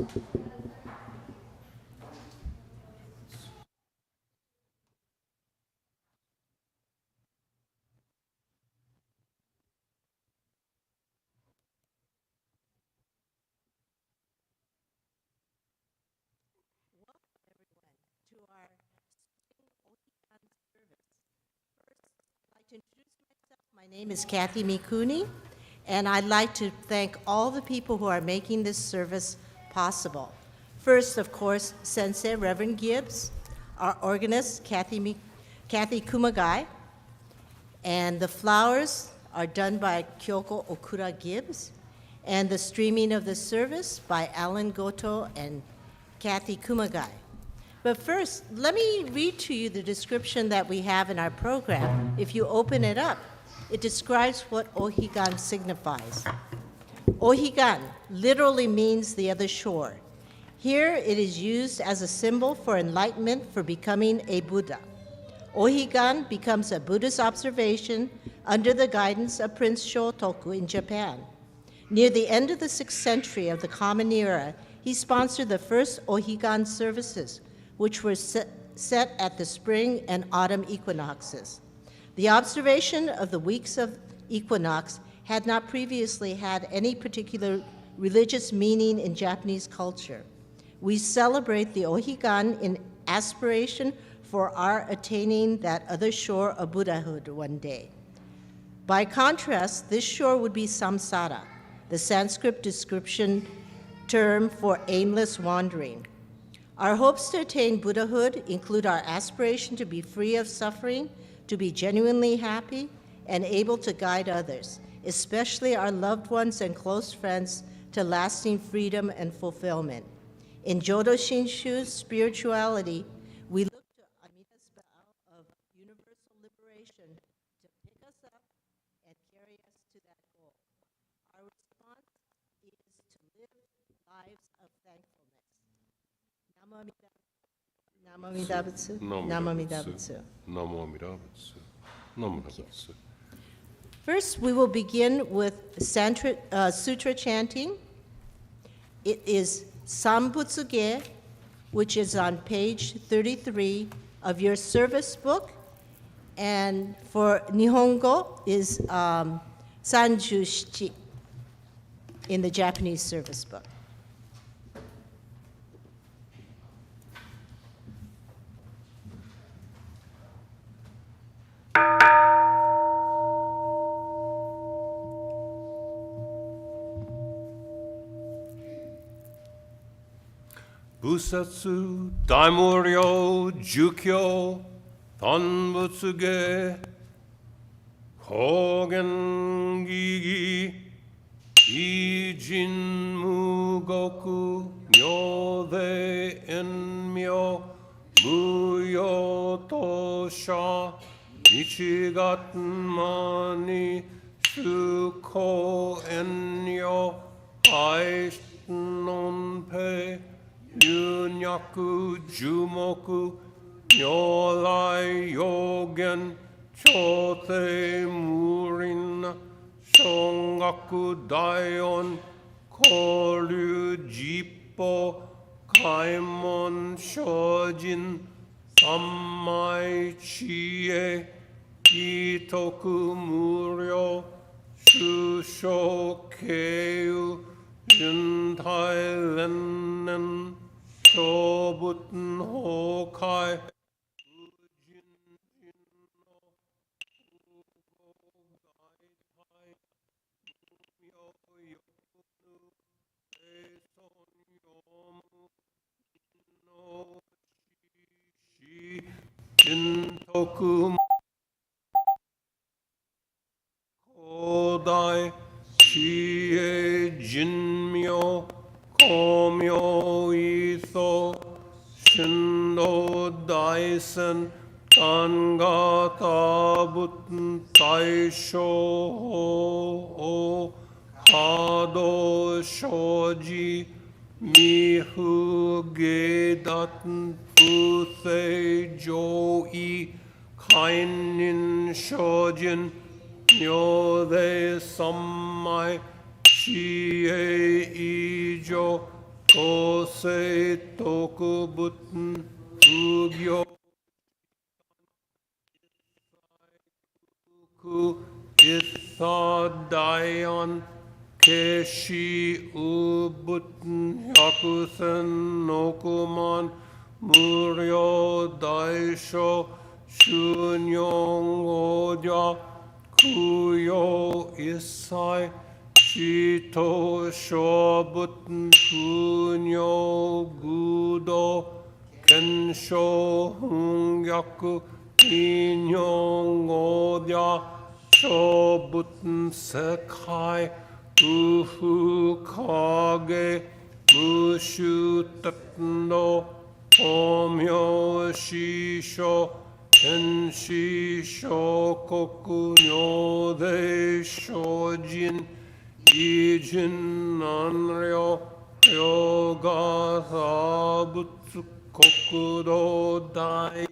To our spring Ohigan service. First, I'd like to introduce myself. My name is Kathy Mikuni, and I'd like to thank all the people who are making this service possible. First, of course, Sensei Reverend Gibbs, our organist, Kathy Kumagai, and the flowers are done by Kyoko Okura Gibbs, and the streaming of the service by Alan Goto and Kathy Kumagai. But first, let me read to you the description that we have in our program. If you open it up, it describes what Ohigan signifies. Ohigan literally means the other shore. Here it is used as a symbol for enlightenment, for becoming a Buddha. Ohigan becomes a Buddhist observation under the guidance of Prince Shotoku in Japan. Near the end of the 6th century of the Common Era, he sponsored the first Ohigan services, which were set at the spring and autumn equinoxes. The observation of the weeks of equinox had not previously had any particular religious meaning in Japanese culture. We celebrate the Ohigan in aspiration for our attaining that other shore of Buddhahood one day. By contrast, this shore would be samsara, the Sanskrit description term for aimless wandering. Our hopes to attain Buddhahood include our aspiration to be free of suffering, to be genuinely happy, and able to guide others, especially our loved ones and close friends, to lasting freedom and fulfillment. In Jodo Shinshu spirituality, we look to Amida's vow of universal liberation to pick us up and carry us to that goal. Our response is to live lives of thankfulness. Namo Amida Butsu. Namo Amida Butsu. Namo Amida Butsu. Namo Amida Butsu. First, we will begin with sutra chanting. It is Sambutsuge, which is on page 33 of your service book, and for Nihongo is Sanjushichi in the Japanese service book. Busatsu, Daimuryo, Jukyo, Tanbutsuge, Kogen Gigi, Ijin Mugoku, Nyode Enmyo, Muyo Tosha, Ichigatmani, Shuko Enyo, Aishtonpe, Yunyaku Jumoku Nyolai Yogen Chote Murin Shongaku Daion Koryu Jippo Kaimon Shojin Sammai Chie Itoku Muryo Shusho Keu Yuntai Lennen Shobuten Hokai Ujin Jinno Ugo Gaitai Mumyo Yokunu Eson Yomu No Shi Jintoku Kodai Chie Jinmyo Komyo Itho Shindo Daisen Tangata Buten Taisho Ho Kado Shoji Mihu Gedaten Puthe Joi Kainin Shojin Nyode Sammai Chie Ijo Tosei toku button fugyo ku isadayan keshi ubutton hyakusen nokuman muryo daisho shunyong oja kuyo isai Shito shobutn punyo gudo kensho hungyaku inyo ngodya shobutn sekai ufu kage mushu tatno homyo shisho tenshi shokoku nyode shojin Ijin nanryo yoga sabutsu kokudo dai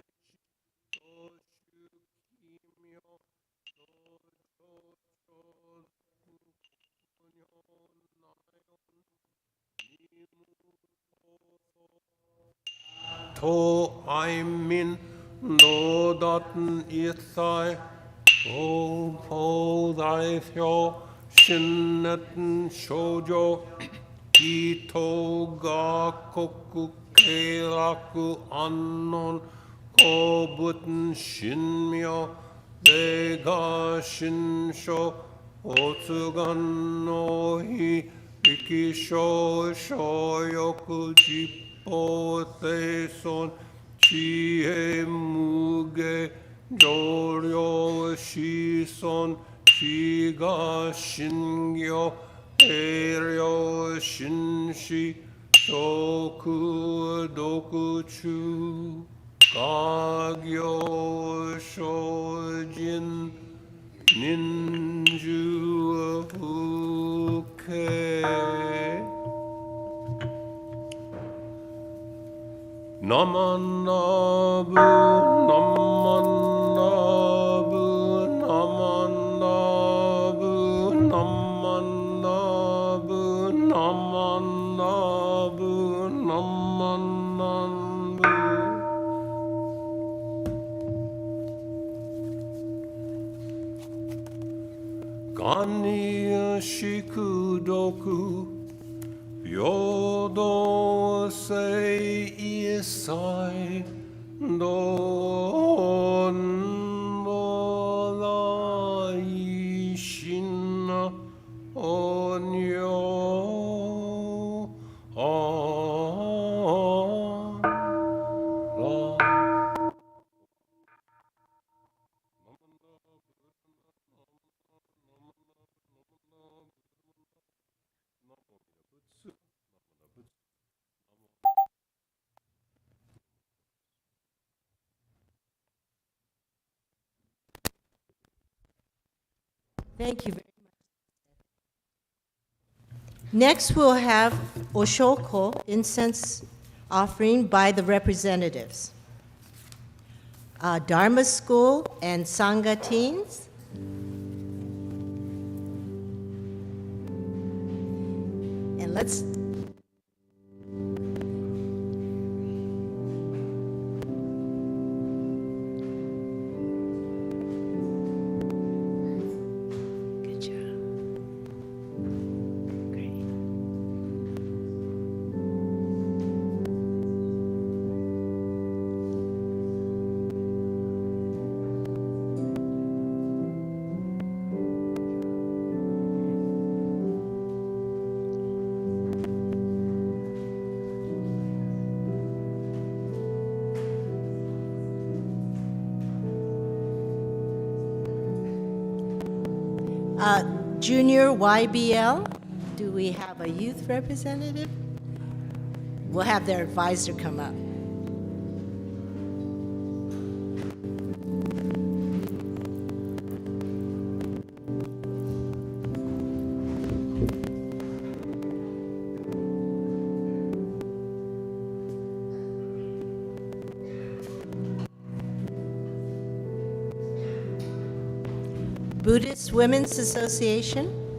to aimin no daten ithai o po dai thyo shinnetten shoujo ito ga koku keiraku annon kobuten shinmyo dega shinsho otsugan no hi rikisho shoyoku jippo teison chie muge joryo shison Shiga shingyo eryo shinshi shoku dokuchu kagyo shojin ninju uke namanabu namanabu namanabu namanabu namanabu namanabu Gani shikudoku Yodo sei isai don bola ishina onyo Thank you very much. Next, we'll have Oshoko, incense offering by the representatives. Dharma School and Sangha teens. And let's good job. Great. Junior YBL, do we have a youth representative? We'll have their advisor come up. Buddhist Women's Association.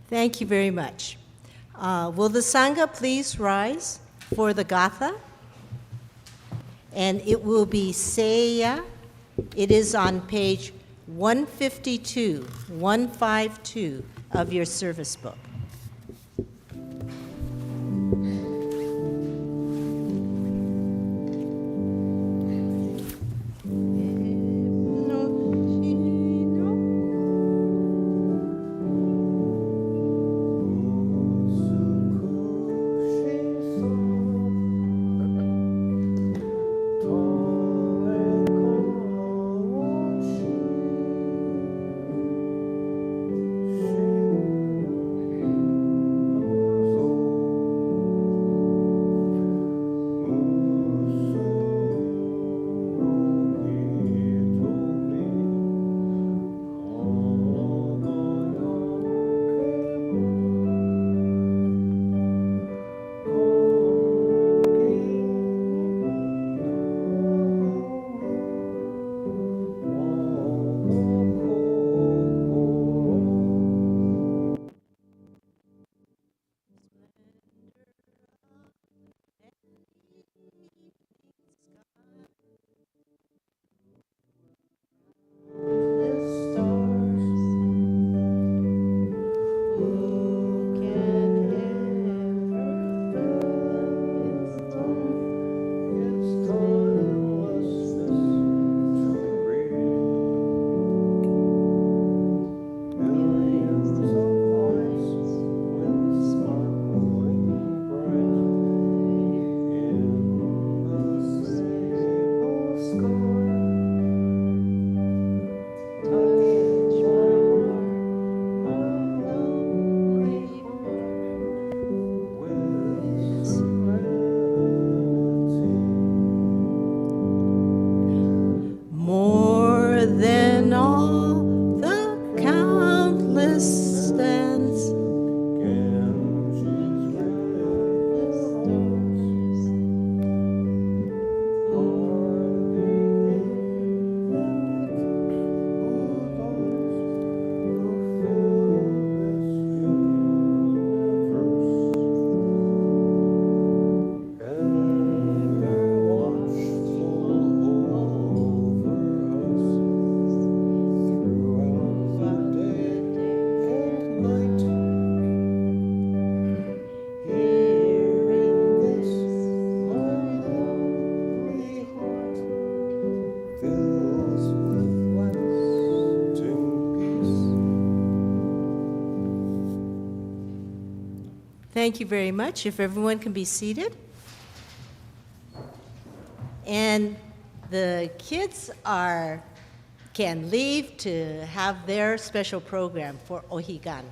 Thank you very much. Will the Sangha please rise for the Gatha? And it will be Seya. It is on page 152 of your service book. Thank you very much. If everyone can be seated. And the kids can leave to have their special program for Ohigan.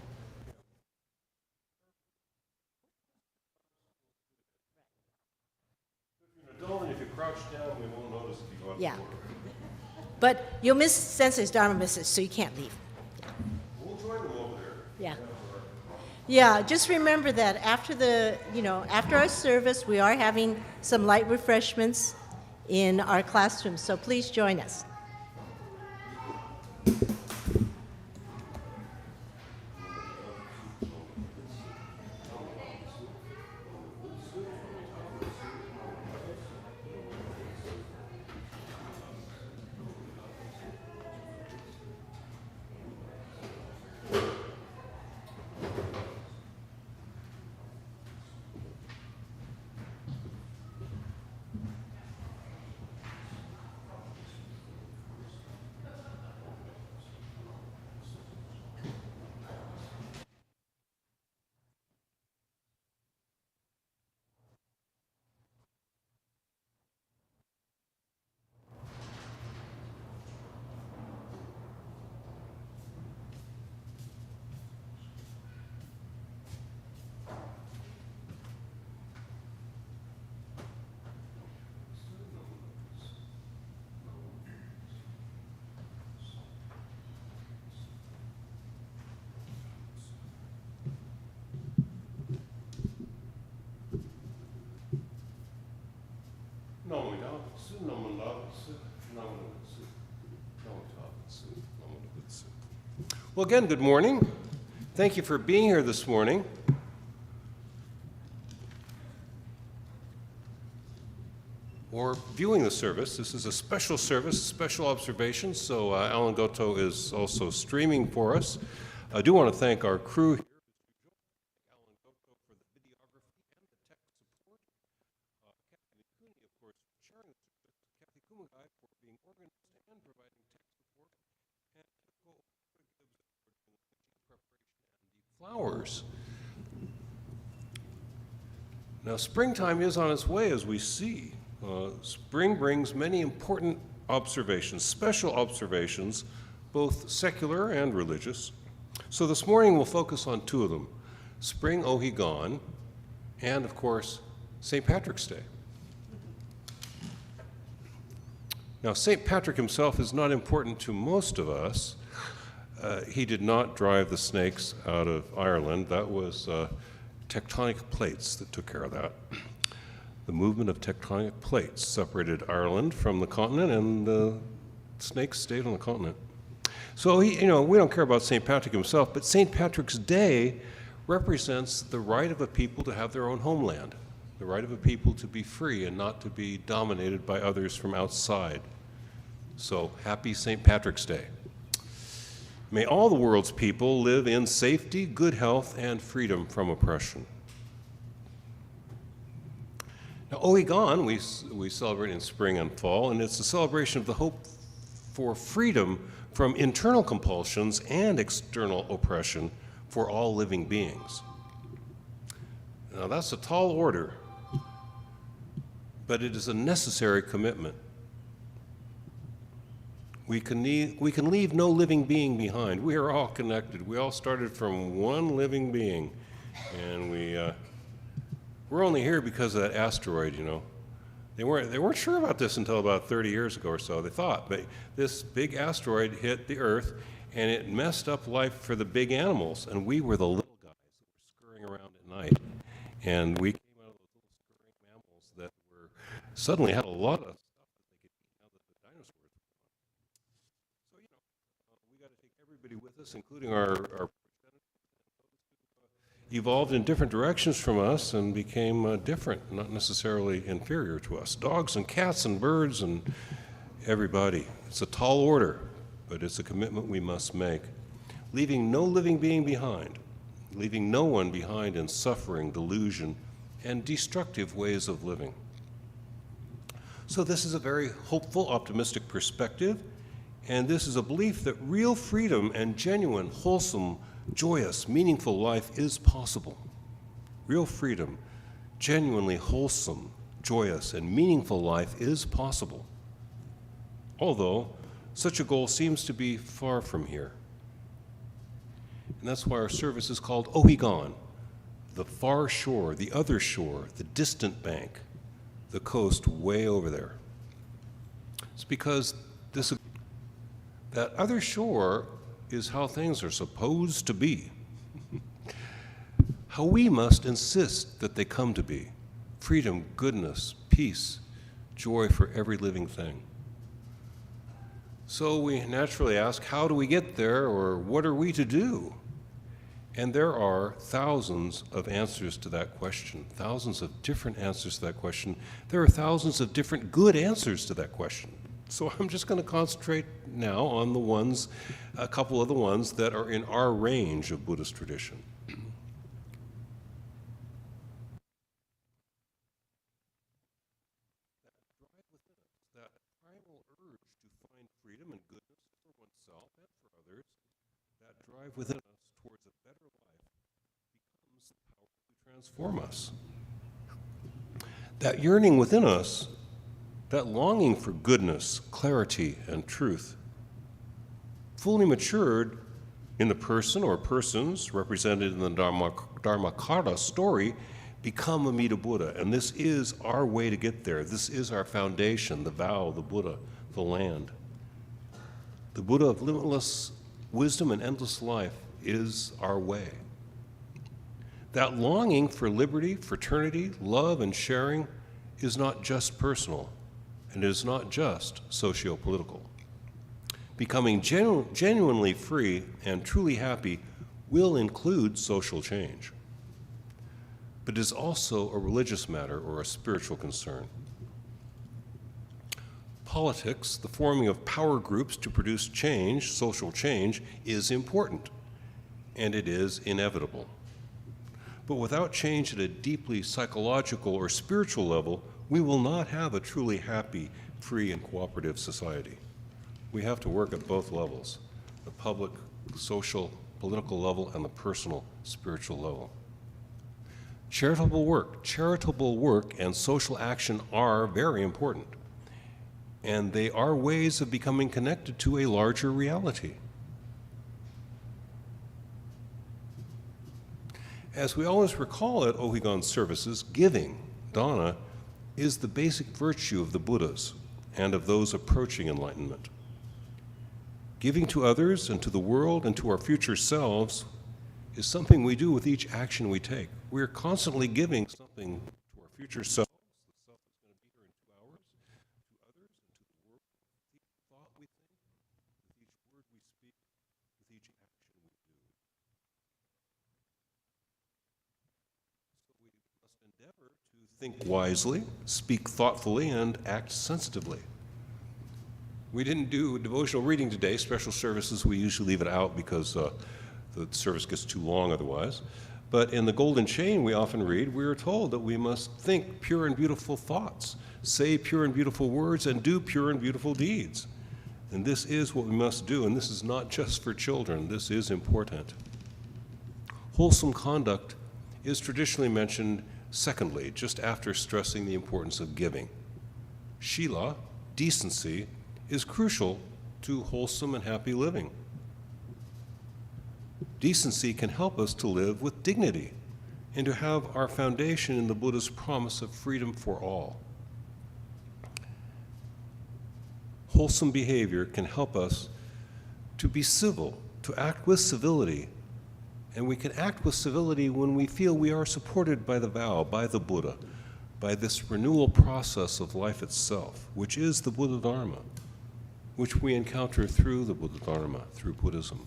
If you crouch down, we won't notice if you go out Yeah. the door. But you'll miss Sensei's Dharma message, so you can't leave. We'll join them over there. Yeah. Yeah, just remember that after after our service, we are having some light refreshments in our classrooms, so please join us. Well, again, good morning. Thank you for being here this morning. Or viewing the service. This is a special service, special observation, so Alan Goto is also streaming for us. I do want to thank our crew here, Alan Goto for the videography and the tech support, Kathy Mikuni, of course, sharing the service, Kathy Kumagai for being organized and providing tech support, and Gregory Gibbs for doing the preparation and the flowers. Now, springtime is on its way, as we see. Spring brings many important observations, special observations, both secular and religious. So this morning we'll focus on two of them, Spring Ohigan and, of course, St. Patrick's Day. Now, St. Patrick himself is not important to most of us. He did not drive the snakes out of Ireland. That was tectonic plates that took care of that. The movement of tectonic plates separated Ireland from the continent, and the snakes stayed on the continent. So, we don't care about St. Patrick himself, but St. Patrick's Day represents the right of a people to have their own homeland, the right of a people to be free and not to be dominated by others from outside. So, happy St. Patrick's Day. May all the world's people live in safety, good health, and freedom from oppression. Now, Ohigan, we celebrate in spring and fall, and it's a celebration of the hope for freedom from internal compulsions and external oppression for all living beings. Now, that's a tall order, but it is a necessary commitment. We can leave no living being behind. We are all connected. We all started from one living being, and we're only here because of that asteroid, They weren't sure about this until about 30 years ago or so, they thought. But this big asteroid hit the Earth, and it messed up life for the big animals. And we were the little guys that were scurrying around at night. And we came out of those little scurrying mammals that suddenly had a lot of stuff that they could eat now that the dinosaurs were gone. So, we got to take everybody with us, including our evolved in different directions from us and became different, not necessarily inferior to us. Dogs and cats and birds and everybody. It's a tall order, but it's a commitment we must make. Leaving no living being behind, leaving no one behind in suffering, delusion, and destructive ways of living. So this is a very hopeful, optimistic perspective, and this is a belief that real freedom and genuine, wholesome, joyous, meaningful life is possible. Real freedom, genuinely wholesome, joyous, and meaningful life is possible. Although, such a goal seems to be far from here. And that's why our service is called Ohigan, the far shore, the other shore, the distant bank, the coast way over there. It's because that other shore is how things are supposed to be. How we must insist that they come to be. Freedom, goodness, peace, joy for every living thing. So we naturally ask, how do we get there, or what are we to do? And there are thousands of answers to that question, thousands of different answers to that question. There are thousands of different good answers to that question. So I'm just going to concentrate now on a couple of the ones that are in our range of Buddhist tradition. That primal urge to find freedom and goodness for oneself and for others, that drive within us towards a better life becomes the power to transform us. That yearning within us, that longing for goodness, clarity, and truth, fully matured in the person or persons represented in the Dharmakara story, become Amida Buddha. And this is our way to get there. This is our foundation, the vow, the Buddha, the land. The Buddha of limitless wisdom and endless life is our way. That longing for liberty, fraternity, love, and sharing is not just personal, and it is not just socio-political. Becoming genuinely free and truly happy will include social change, but is also a religious matter or a spiritual concern. Politics, the forming of power groups to produce change, social change, is important, and it is inevitable. But without change at a deeply psychological or spiritual level, we will not have a truly happy, free, and cooperative society. We have to work at both levels, the public, social, political level, and the personal, spiritual level. Charitable work and social action are very important, and they are ways of becoming connected to a larger reality. As we always recall at Ohigan services, giving, dana, is the basic virtue of the Buddhas and of those approaching enlightenment. Giving to others and to the world and to our future selves is something we do with each action we take. We are constantly giving something to our future selves, the self that's going to be here in 2 hours, to others and to the world, with each thought we think, with each word we speak, with each action we do. So we must endeavor to think wisely, speak thoughtfully, and act sensitively. We didn't do devotional reading today, special services, we usually leave it out because the service gets too long otherwise. But in the Golden Chain we often read, we are told that we must think pure and beautiful thoughts, say pure and beautiful words, and do pure and beautiful deeds. And this is what we must do, and this is not just for children, this is important. Wholesome conduct is traditionally mentioned secondly, just after stressing the importance of giving. Shila, decency, is crucial to wholesome and happy living. Decency can help us to live with dignity and to have our foundation in the Buddha's promise of freedom for all. Wholesome behavior can help us to be civil, to act with civility, and we can act with civility when we feel we are supported by the vow, by the Buddha, by this renewal process of life itself, which is the Buddha Dharma, which we encounter through the Buddha Dharma, through Buddhism.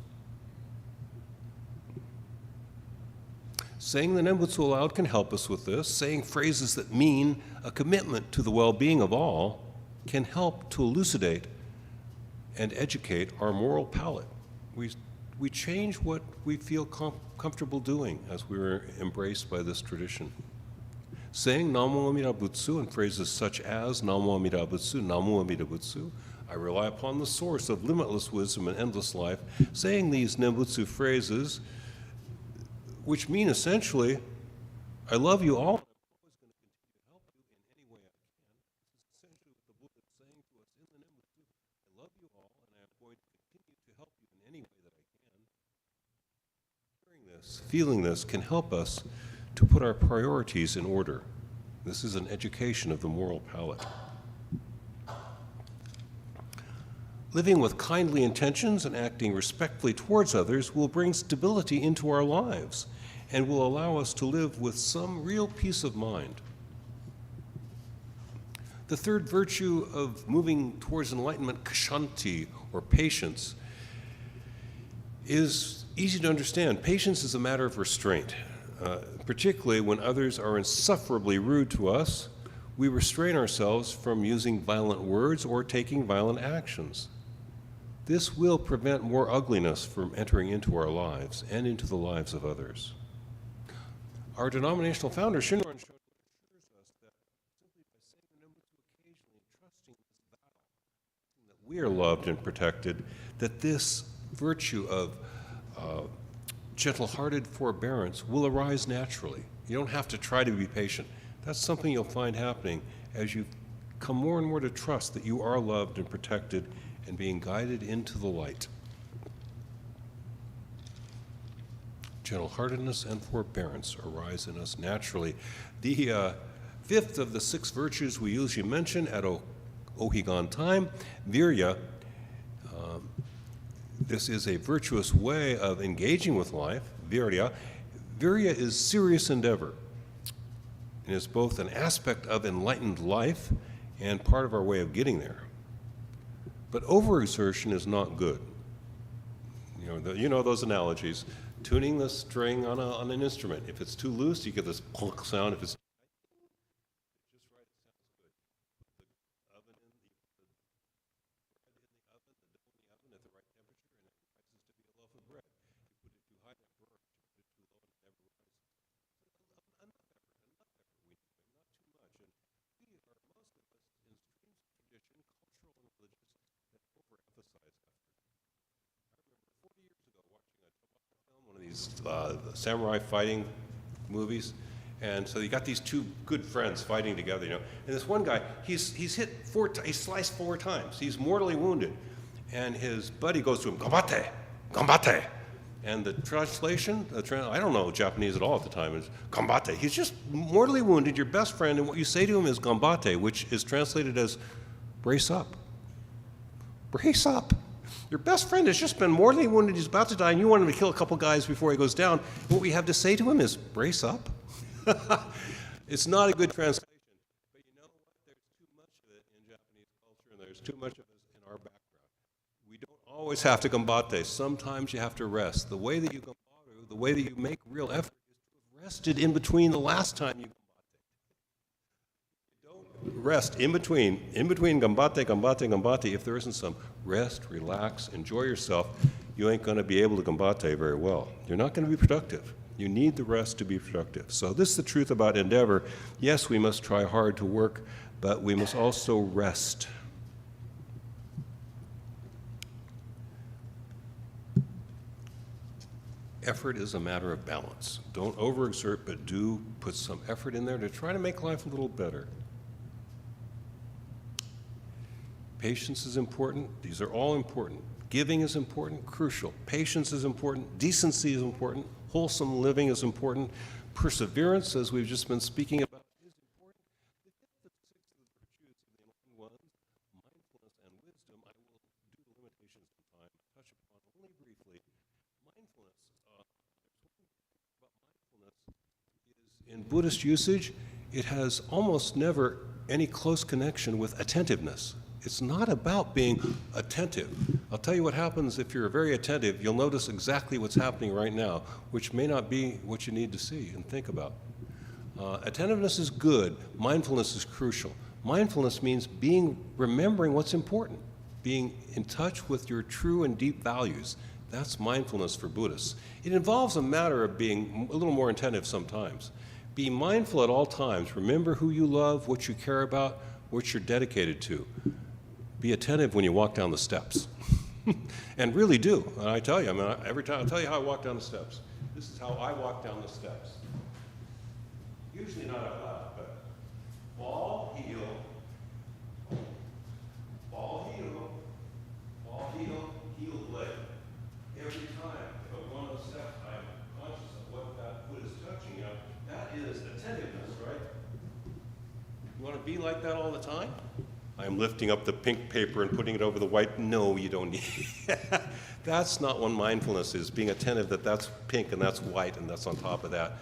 Saying the Nembutsu aloud can help us with this. Saying phrases that mean a commitment to the well-being of all can help to elucidate and educate our moral palate. We change what we feel comfortable doing as we are embraced by this tradition. Saying Namo Amida Butsu and phrases such as Namo Amida Butsu, Namo Amida Butsu, I rely upon the source of limitless wisdom and endless life. Saying these Nembutsu phrases, which mean essentially, I love you all, and I'm always going to continue to help you in any way I can. This is essentially what the Buddha is saying to us in the Nembutsu. I love you all, and I am going to continue to help you in any way that I can. Hearing this, feeling this can help us to put our priorities in order. This is an education of the moral palate. Living with kindly intentions and acting respectfully towards others will bring stability into our lives and will allow us to live with some real peace of mind. The third virtue of moving towards enlightenment, kshanti, or patience, is easy to understand. Patience is a matter of restraint. Particularly when others are insufferably rude to us, we restrain ourselves from using violent words or taking violent actions. This will prevent more ugliness from entering into our lives and into the lives of others. Our denominational founder, Shinran Shodo, assures us that simply by saying the Nembutsu occasionally and trusting this vow, that we are loved and protected, that this virtue of gentle-hearted forbearance will arise naturally. You don't have to try to be patient. That's something you'll find happening as you come more and more to trust that you are loved and protected and being guided into the light. Gentle-heartedness and forbearance arise in us naturally. The fifth of the 6 virtues we usually mention at Ohigan time, virya. This is a virtuous way of engaging with life, virya. Virya is serious endeavor. It is both an aspect of enlightened life and part of our way of getting there. But overexertion is not good. You know those analogies. tuning the string on an instrument. If it's too loose, you get this clunk sound. If it's just right, it sounds good. The oven in the bread in the oven, the dough in the oven at the right temperature, and it rises to be a loaf of bread. You put it too high, it burns. You put it too low, and it never rises. So enough effort we need to bring, not too much. And we are, most of us, in streams of tradition, cultural and religious, that overemphasize effort. I remember 40 years ago watching a film, one of these samurai fighting movies, and so you got these two good friends fighting together, you know. And this one guy, he's hit he's sliced 4 times. He's mortally wounded, and his buddy goes to him, "Gambate, gambate." And the translation, I don't know Japanese at all at the time, is "gambate." He's just mortally wounded, your best friend, and what you say to him is "gambate," which is translated as "brace up." Brace up. Your best friend has just been mortally wounded, he's about to die, and you want him to kill a couple guys before he goes down. And what we have to say to him is, brace up. It's not a good translation, but you know what? There's too much of it in Japanese culture, and there's too much of it in our background. We don't always have to gambate. Sometimes you have to rest. The way that you gambate, the way that you make real effort, is to have rested in between the last time you gambate. Rest in between gambate, gambate, gambate. If there isn't some rest, relax, enjoy yourself, you ain't going to be able to gambate very well. You're not going to be productive. You need the rest to be productive. So this is the truth about endeavor. Yes, we must try hard to work, but we must also rest. Effort is a matter of balance. Don't overexert, but do put some effort in there to try to make life a little better. Patience is important. These are all important. Giving is important, crucial. Patience is important. Decency is important. Wholesome living is important. Perseverance, as we've just been speaking about, is important. The fifth and sixth of the virtues of the enlightened ones, mindfulness and wisdom, I will, due to limitations of time, touch upon only briefly. Mindfulness, about mindfulness is, in Buddhist usage, it has almost never any close connection with attentiveness. It's not about being attentive. I'll tell you what happens if you're very attentive. You'll notice exactly what's happening right now, which may not be what you need to see and think about. Attentiveness is good. Mindfulness is crucial. Mindfulness means remembering what's important, being in touch with your true and deep values. That's mindfulness for Buddhists. It involves a matter of being a little more attentive sometimes. Be mindful at all times. Remember who you love, what you care about, what you're dedicated to. Be attentive when you walk down the steps. And really do. And I tell you, every time I'll tell you how I walk down the steps. This is how I walk down the steps. Usually not out loud, but ball, heel, ball, heel, ball, heel, leg. Every time if I go on those steps, I'm conscious of what that foot is touching. You know, that is attentiveness, right? You want to be like that all the time? I'm lifting up the pink paper and putting it over the white. No, you don't need it. That's not what mindfulness is, being attentive that that's pink and that's white and that's on top of that.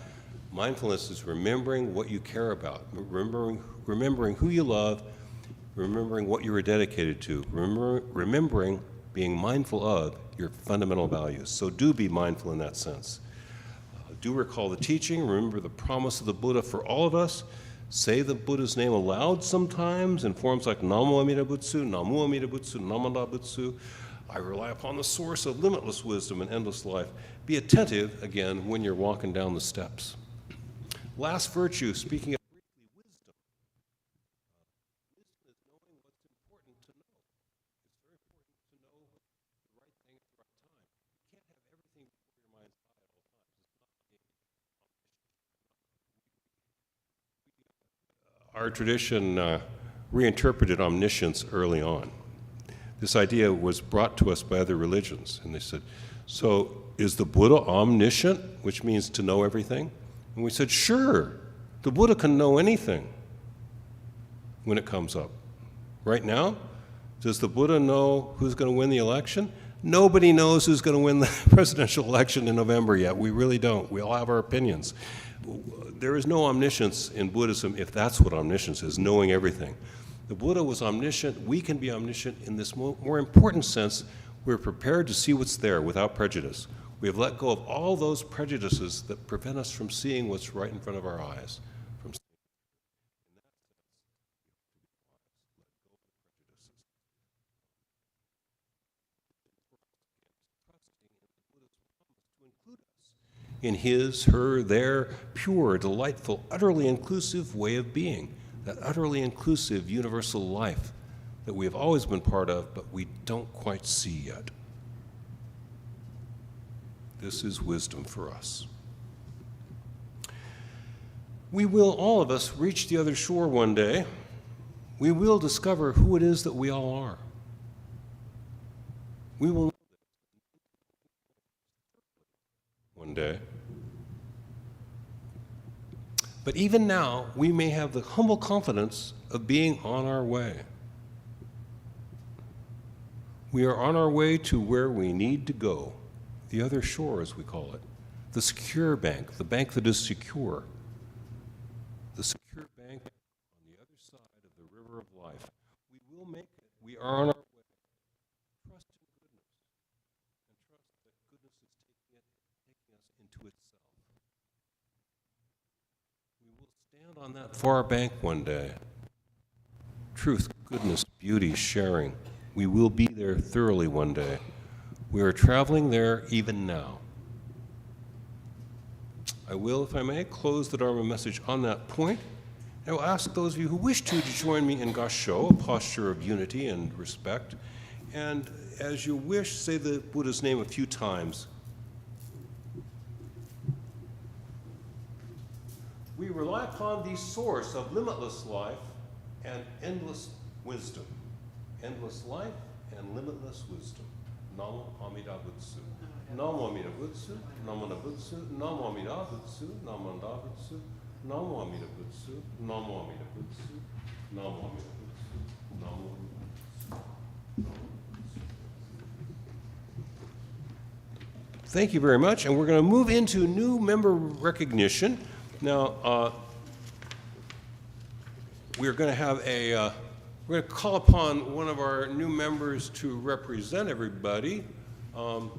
Mindfulness is remembering what you care about, remembering who you love, remembering what you are dedicated to, remembering being mindful of your fundamental values. So do be mindful in that sense. Do recall the teaching, remember the promise of the Buddha for all of us. Say the Buddha's name aloud sometimes in forms like Namo Amida Butsu, Namu Amida Butsu, Namanda Butsu. I rely upon the source of limitless wisdom and endless life. Be attentive, again, when you're walking down the steps. Last virtue, speaking of briefly, wisdom. Wisdom is knowing what's important to know. It's very important to know the right thing at the right time. You can't have everything before your mind's eye at all times. It's not our tradition reinterpreted omniscience early on. This idea was brought to us by other religions, and they said, so is the Buddha omniscient, which means to know everything? And we said, sure, the Buddha can know anything when it comes up. Right now, does the Buddha know who's going to win the election? Nobody knows who's going to win the presidential election in November yet. We really don't. We all have our opinions. There is no omniscience in Buddhism if that's what omniscience is, knowing everything. The Buddha was omniscient. We can be omniscient in this more important sense. We're prepared to see what's there without prejudice. We have let go of all those prejudices that prevent us from seeing what's right in front of our eyes. From seeing. In his, her, their pure, delightful, utterly inclusive way of being, that utterly inclusive universal life that we have always been part of, but we don't quite see yet. This is wisdom for us. We will, all of us, reach the other shore one day. We will discover who it is that we all are. We will know one day. But even now, we may have the humble confidence of being on our way. We are on our way to where we need to go, the other shore, as we call it, the secure bank, the bank that is secure, the secure bank on the other side of the river of life. We will make it. We are on our way. Trust in goodness, and trust that goodness is taking us into itself. We will stand on that far bank one day. Truth, goodness, beauty, sharing. We will be there thoroughly one day. We are traveling there even now. I will, if I may, close the Dharma message on that point. I will ask those of you who wish to join me in Gassho, a posture of unity and respect. And as you wish, say the Buddha's name a few times. We rely upon the source of limitless life and endless wisdom. Endless life and limitless wisdom. Namo Amida Butsu. Namo Amida Butsu. Namo Butsu. Namo Amida Butsu. Namo Amida Butsu. Namo Amida Butsu. Namo Amida Butsu. Namo Amida Butsu. Namo Amida Butsu. Thank you very much, and we're going to move into new member recognition. Now, we're going to have a we're going to call upon one of our new members to represent everybody. Boy,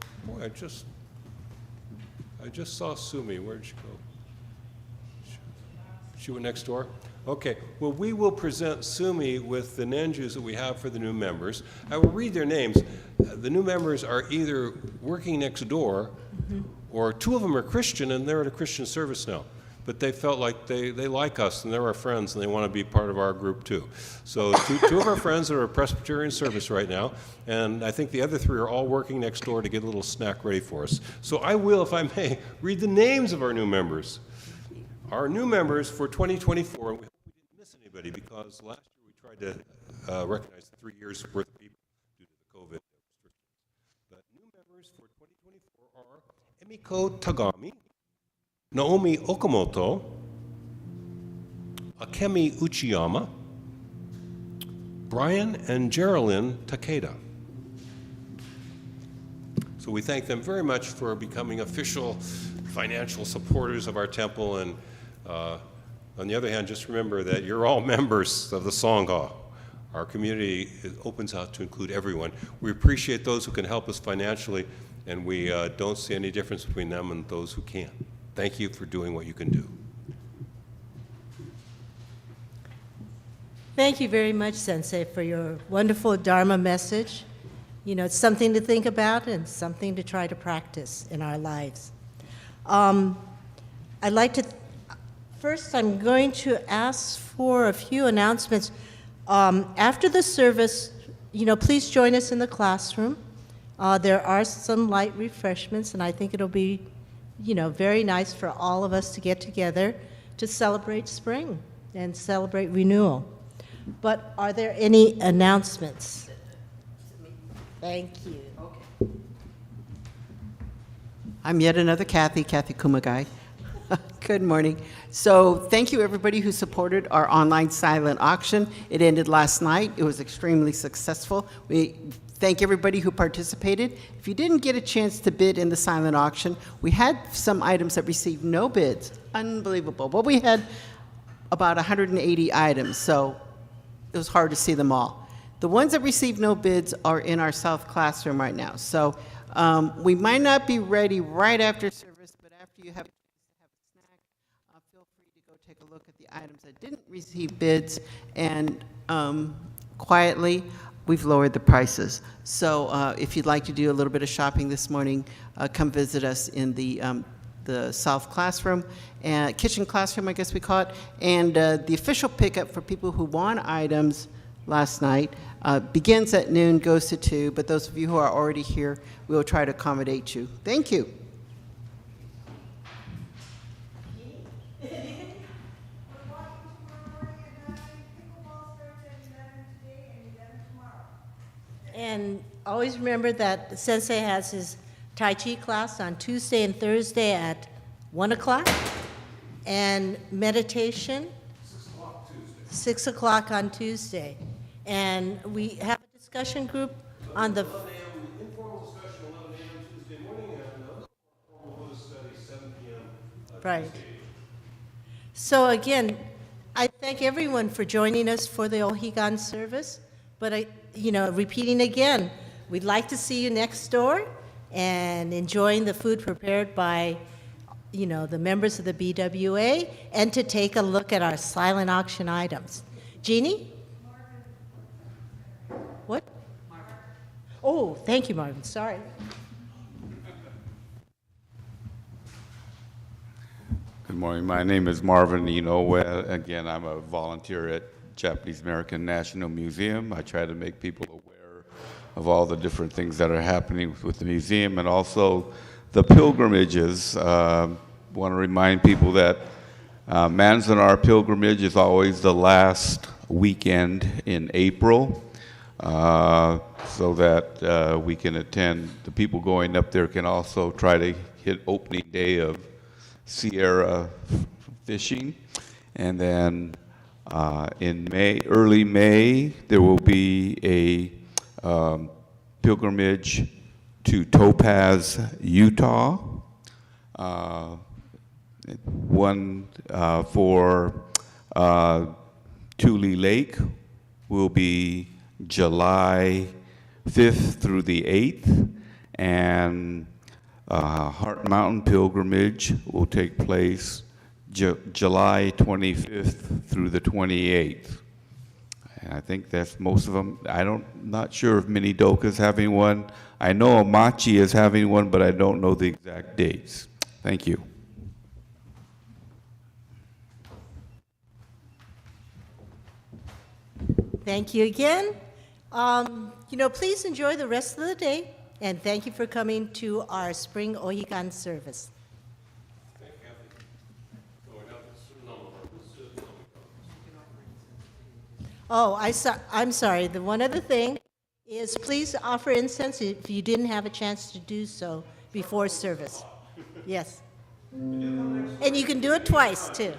I just saw Sumi. Where'd she go? She went next door? Okay. Well, we will present Sumi with the Nenjus that we have for the new members. I will read their names. The new members are either working next door, or two of them are Christian, and they're at a Christian service now. But they felt like they like us, and they're our friends, and they want to be part of our group too. So two of our friends are at a Presbyterian service right now, and I think the other three are all working next door to get a little snack ready for us. So I will, if I may, read the names of our new members. Our new members for 2024, and we hope we didn't miss anybody, because last year we tried to recognize 3 years' worth of people due to the COVID restrictions. But new members for 2024 are Emiko Tagami, Naomi Okamoto, Akemi Uchiyama, Brian and Geraldine Takeda. So we thank them very much for becoming official financial supporters of our temple. And on the other hand, just remember that you're all members of the Sangha. Our community opens out to include everyone. We appreciate those who can help us financially, and we don't see any difference between them and those who can't. Thank you for doing what you can do. Thank you very much, Sensei, for your wonderful Dharma message. You know, it's something to think about and something to try to practice in our lives. I'd like to, first I'm going to ask for a few announcements. After the service, you know, please join us in the classroom. There are some light refreshments, and I think it'll be, you know, very nice for all of us to get together to celebrate spring and celebrate renewal. But are there any announcements? Thank you. Okay. I'm yet another Kathy Kumagai. Good morning. So thank you everybody who supported our online silent auction. It ended last night. It was extremely successful. We thank everybody who participated. If you didn't get a chance to bid in the silent auction, we had some items that received no bids. Unbelievable. But we had about 180 items, so it was hard to see them all. The ones that received no bids are in our South classroom right now. So We might not be ready right after service, but after you have a chance to have a snack, feel free to go take a look at the items that didn't receive bids, and quietly, we've lowered the prices. So if you'd like to do a little bit of shopping this morning, come visit us in the South Classroom, kitchen classroom, I guess we call it, and the official pickup for people who want items last night begins at noon, goes to 2, but those of you who are already here, we will try to accommodate you. Thank you. And always remember that Sensei has his Tai Chi class on Tuesday and Thursday at 1 o'clock, and meditation 6 o'clock on Tuesday. And we have a discussion group on the Informal discussion 11 a.m. Tuesday morning, and formal Buddhist study 7 p.m. right. So again, I thank everyone for joining us for the Ohigan service. But repeating again, we'd like to see you next door and enjoying the food prepared by, the members of the BWA, and to take a look at our silent auction items. Jeannie? Marvin. What? Marvin. Oh, thank you, Marvin. Sorry. Good morning. My name is Marvin Inoue. Again, I'm a volunteer at Japanese American National Museum. I try to make people aware of all the different things that are happening with the museum, and also the pilgrimages. Want to remind people that Manzanar pilgrimage is always the last weekend in April, so that we can attend. The people going up there can also try to hit opening day of Sierra fishing, and then in early May, there will be a pilgrimage to Topaz, Utah. One for Tule Lake will be July 5th through the 8th, and Heart Mountain pilgrimage will take place July 25th through the 28th. And I think that's most of them. Not sure if Minidoka is having one. I know Amachi is having one, but I don't know the exact dates. Thank you. Thank you again. Please enjoy the rest of the day, and thank you for coming to our spring Ohigan service. Oh, I'm sorry. The one other thing is please offer incense if you didn't have a chance to do so before service. Yes. And you can do it twice, too.